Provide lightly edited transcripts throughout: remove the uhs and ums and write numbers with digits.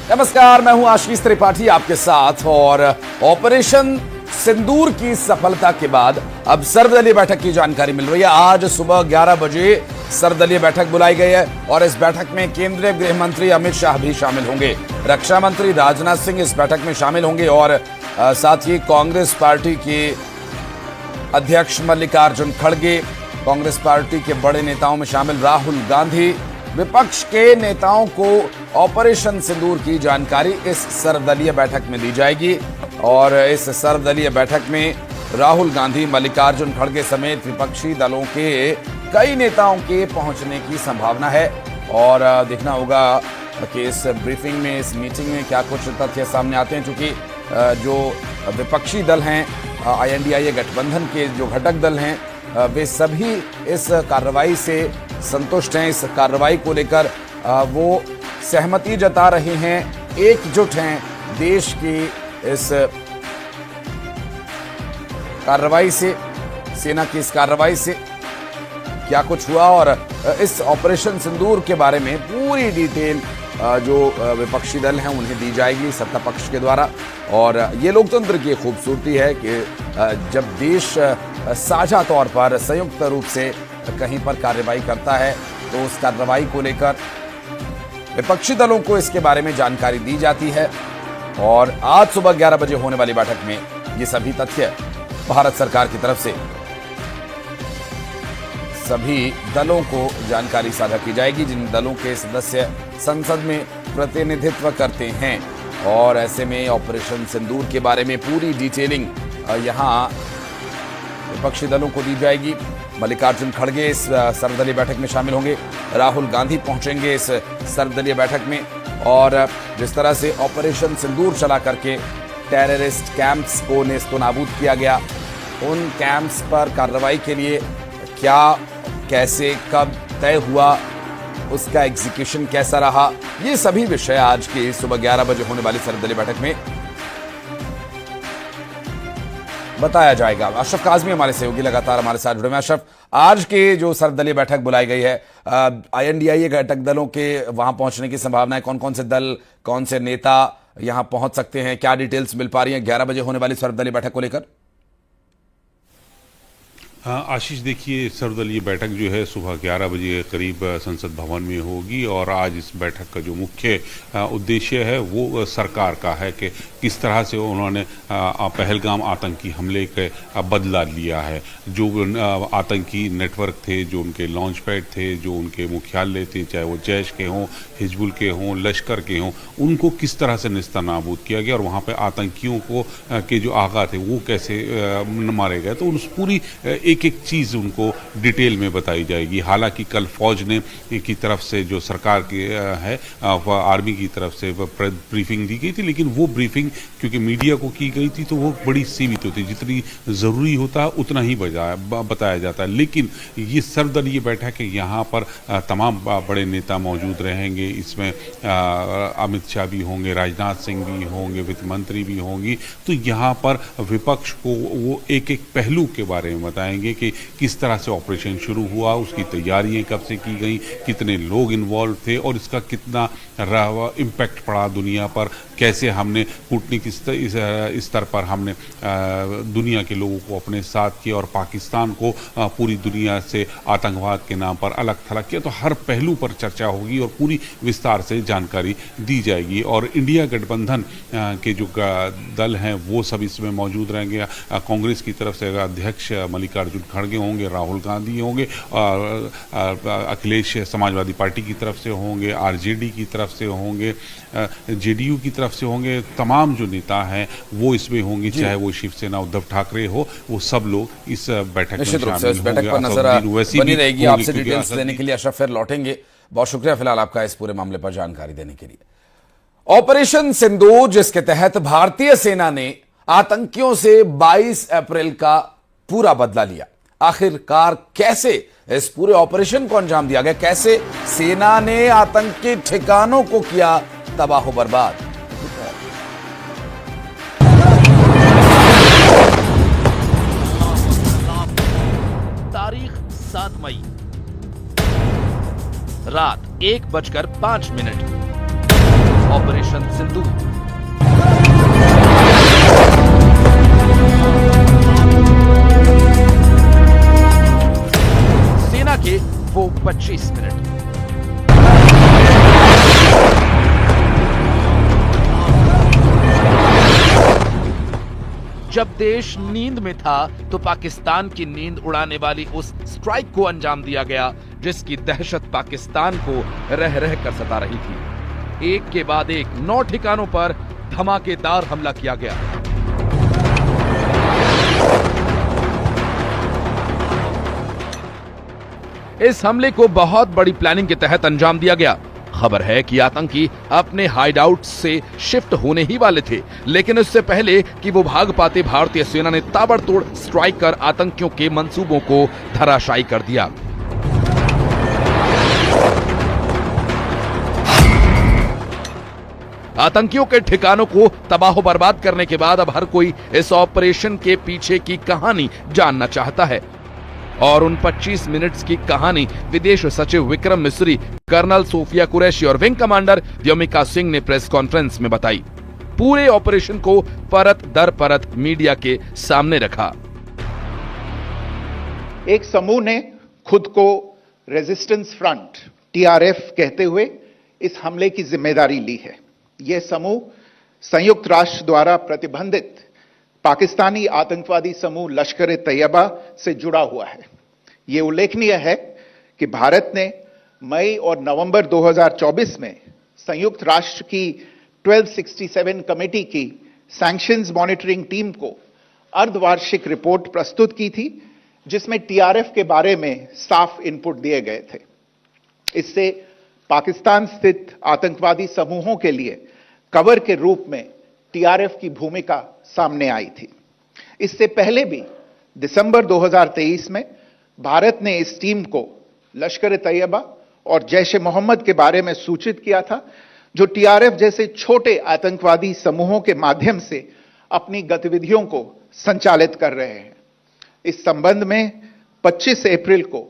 नमस्कार, मैं हूं आशीष त्रिपाठी आपके साथ। और ऑपरेशन सिंदूर की सफलता के बाद अब सर्वदलीय बैठक की जानकारी मिल रही है। आज सुबह 11 बजे सर्वदलीय बैठक बुलाई गई है और इस बैठक में केंद्रीय गृह मंत्री अमित शाह भी शामिल होंगे। रक्षा मंत्री राजनाथ सिंह इस बैठक में शामिल होंगे और साथ ही कांग्रेस पार्टी के अध्यक्ष मल्लिकार्जुन खड़गे, कांग्रेस पार्टी के बड़े नेताओं में शामिल राहुल गांधी, विपक्ष के नेताओं को ऑपरेशन सिंदूर की जानकारी इस सर्वदलीय बैठक में दी जाएगी। और इस सर्वदलीय बैठक में राहुल गांधी, मल्लिकार्जुन खड़गे समेत विपक्षी दलों के कई नेताओं के पहुंचने की संभावना है। और देखना होगा कि इस ब्रीफिंग में, इस मीटिंग में क्या कुछ तथ्य सामने आते हैं, क्योंकि जो विपक्षी दल हैं, INDIA गठबंधन के जो घटक दल हैं, वे सभी इस कार्रवाई से संतुष्ट हैं। इस कार्रवाई को लेकर वो सहमति जता रहे हैं, एकजुट हैं। देश की इस कार्रवाई से, सेना की इस कार्रवाई से क्या कुछ हुआ और इस ऑपरेशन सिंदूर के बारे में पूरी डिटेल जो विपक्षी दल हैं उन्हें दी जाएगी सत्ता पक्ष के द्वारा। और ये लोकतंत्र की खूबसूरती है कि जब देश साझा तौर पर, संयुक्त रूप से कहीं पर कार्रवाई करता है तो उस कार्रवाई को लेकर विपक्षी दलों को इसके बारे में जानकारी दी जाती है। और आज सुबह 11 बजे होने वाली बैठक में ये सभी तथ्य भारत सरकार की तरफ से सभी दलों को जानकारी साझा की जाएगी, जिन दलों के सदस्य संसद में प्रतिनिधित्व करते हैं। और ऐसे में ऑपरेशन सिंदूर के बारे में पूरी डिटेलिंग यहां विपक्षी दलों को दी जाएगी। मल्लिकार्जुन खड़गे इस सर्वदलीय बैठक में शामिल होंगे, राहुल गांधी पहुंचेंगे इस सर्वदलीय बैठक में। और जिस तरह से ऑपरेशन सिंदूर चला करके टेररिस्ट कैंप्स को नेस्तनाबूद किया गया, उन कैंप्स पर कार्रवाई के लिए क्या, कैसे, कब तय हुआ, उसका एग्जीक्यूशन कैसा रहा, ये सभी विषय आज की सुबह 11 बजे होने वाली सर्वदलीय बैठक में बताया जाएगा। अशरफ काज़मी हमारे सहयोगी लगातार हमारे साथ जुड़े हैं। अशरफ, आज के जो सर्वदलीय बैठक बुलाई गई है, INDIA घटक दलों के वहां पहुंचने की संभावना है, कौन कौन से दल, कौन से नेता यहां पहुंच सकते हैं, क्या डिटेल्स मिल पा रही हैं 11 बजे होने वाली सर्वदलीय बैठक को लेकर? आशीष, देखिए, सर्वदलीय बैठक जो है सुबह 11 बजे करीब संसद भवन में होगी और आज इस बैठक का जो मुख्य उद्देश्य है वो सरकार का है कि किस तरह से उन्होंने पहलगाम आतंकी हमले का बदला लिया है। जो आतंकी नेटवर्क थे, जो उनके लॉन्च पैड थे, जो उनके मुख्यालय थे, चाहे वो जैश के हों, हिजबुल के हों, लश्कर के हों, उनको किस तरह से नेस्तनाबूद किया गया और वहाँ पर आतंकियों को के जो आगा थे वो कैसे मारे गए। तो उस पूरी एक एक चीज़ उनको डिटेल में बताई जाएगी। हालांकि कल फौज ने की तरफ से, जो सरकार की है, आर्मी की तरफ से ब्रीफिंग दी गई थी, लेकिन वो ब्रीफिंग क्योंकि मीडिया को की गई थी तो वो बड़ी सीमित होती, जितनी ज़रूरी होता है उतना ही बताया जाता है। लेकिन ये सर्वदलीय बैठक है, यहाँ पर तमाम बड़े नेता मौजूद रहेंगे। इसमें अमित शाह भी होंगे, राजनाथ सिंह भी होंगे, वित्त मंत्री भी होंगी। तो यहाँ पर विपक्ष को वो एक एक पहलू के बारे में बताएंगे कि किस तरह से ऑपरेशन शुरू हुआ, उसकी तैयारियां कब से की गई, कितने लोग इन्वॉल्व थे और इसका कितना इम्पैक्ट पड़ा दुनिया पर, कैसे हमने कूटनीतिक स्तर पर हमने दुनिया के लोगों को अपने साथ किया और पाकिस्तान को पूरी दुनिया से आतंकवाद के नाम पर अलग थलग किया। तो हर पहलू पर चर्चा होगी और पूरी विस्तार से जानकारी दी जाएगी। और इंडिया गठबंधन के जो दल हैं वो सब इसमें मौजूद रहेंगे। कांग्रेस की तरफ से अध्यक्ष मल्लिकार्जुन खड़गे होंगे, राहुल गांधी होंगे, और अखिलेश समाजवादी पार्टी की तरफ से होंगे, RJD की तरफ से होंगे, JDU की तरफ से होंगे। तमाम जो नेता हैं वो इसमें होंगे, चाहे वो शिवसेना उद्धव ठाकरे हो, वो सब लोग इस बैठक में शामिल होंगे। बैठक पर नजर बनी रहेगी। आपसे डिटेल्स देने के लिए अशरफ फिर लौटेंगे। बहुत शुक्रिया फिलहाल आपका इस पूरे मामले पर जानकारी देने के लिए। ऑपरेशन सिंदूर, जिसके तहत भारतीय सेना ने आतंकियों से 22 अप्रैल का पूरा बदला लिया, आखिरकार कैसे इस पूरे ऑपरेशन को अंजाम दिया गया, कैसे सेना ने आतंकी ठिकानों को किया तबाह बर्बाद। तारीख 7 मई, रात 1:05। ऑपरेशन ऑपरेशन सिंदूर। सेना के वो 25 मिनट। जब देश नींद में था तो पाकिस्तान की नींद उड़ाने वाली उस स्ट्राइक को अंजाम दिया गया जिसकी दहशत पाकिस्तान को रह रह कर सता रही थी। एक के बाद एक 9 ठिकानों पर धमाकेदार हमला किया गया। इस हमले को बहुत बड़ी प्लानिंग के तहत अंजाम दिया गया। खबर है कि आतंकी अपने हाइडआउट से शिफ्ट होने ही वाले थे, लेकिन इससे पहले कि वो भाग पाते भारतीय सेना ने ताबड़तोड़ स्ट्राइक कर आतंकियों के मंसूबों को धराशायी कर दिया। आतंकियों के ठिकानों को तबाह बर्बाद करने के बाद अब हर कोई इस ऑपरेशन के पीछे की कहानी जानना चाहता है और उन 25 मिनट्स की कहानी विदेश सचिव विक्रम मिस्री, कर्नल सोफिया कुरैशी और विंग कमांडर व्योमिका सिंह ने प्रेस कॉन्फ्रेंस में बताई। पूरे ऑपरेशन को परत दर परत मीडिया के सामने रखा। एक समूह ने खुद को रेजिस्टेंस फ्रंट टीआरएफ कहते हुए इस हमले की जिम्मेदारी ली है। यह समूह संयुक्त राष्ट्र द्वारा प्रतिबंधित पाकिस्तानी आतंकवादी समूह लश्कर-ए-तैयबा से जुड़ा हुआ है। यह उल्लेखनीय है कि भारत ने मई और नवंबर 2024 में संयुक्त राष्ट्र की 1267 कमेटी की सैंक्शंस मॉनिटरिंग टीम को अर्धवार्षिक रिपोर्ट प्रस्तुत की थी, जिसमें टीआरएफ के बारे में साफ इनपुट दिए गए थे। इससे पाकिस्तान स्थित आतंकवादी समूहों के लिए कवर के रूप में टीआरएफ की भूमिका सामने आई थी। इससे पहले भी दिसंबर 2023 में भारत ने इस टीम को लश्कर-ए-तैयबा और जैश-ए-मोहम्मद के बारे में सूचित किया था, जो टीआरएफ जैसे छोटे आतंकवादी समूहों के माध्यम से अपनी गतिविधियों को संचालित कर रहे हैं। इस संबंध में 25 अप्रैल को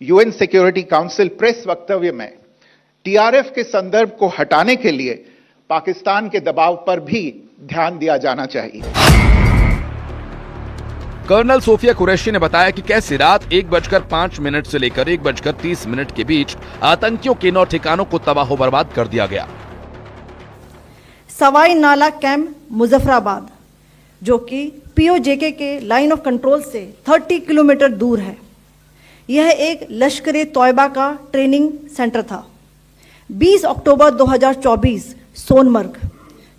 यूएन सिक्योरिटी काउंसिल प्रेस वक्तव्य में टीआरएफ के संदर्भ को हटाने के लिए पाकिस्तान के दबाव पर भी ध्यान दिया जाना चाहिए। कर्नल सोफिया कुरैशी ने बताया कि कैसे रात 1:05 से लेकर 1:30 के बीच आतंकियों के 9 ठिकानों को तबाह बर्बाद कर दिया गया। सवाई नाला कैंप मुजफ्फराबाद, जो कि पीओजेके के लाइन ऑफ कंट्रोल से 30 किलोमीटर दूर है, यह एक लश्कर-ए-तैयबा का ट्रेनिंग सेंटर था। 20 अक्टूबर 2024 सोनमर्ग,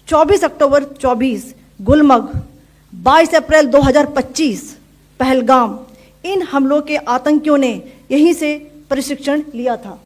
24 अक्टूबर 24 गुलमर्ग, 22 अप्रैल 2025 पहलगाम, इन हमलों के आतंकियों ने यहीं से प्रशिक्षण लिया था।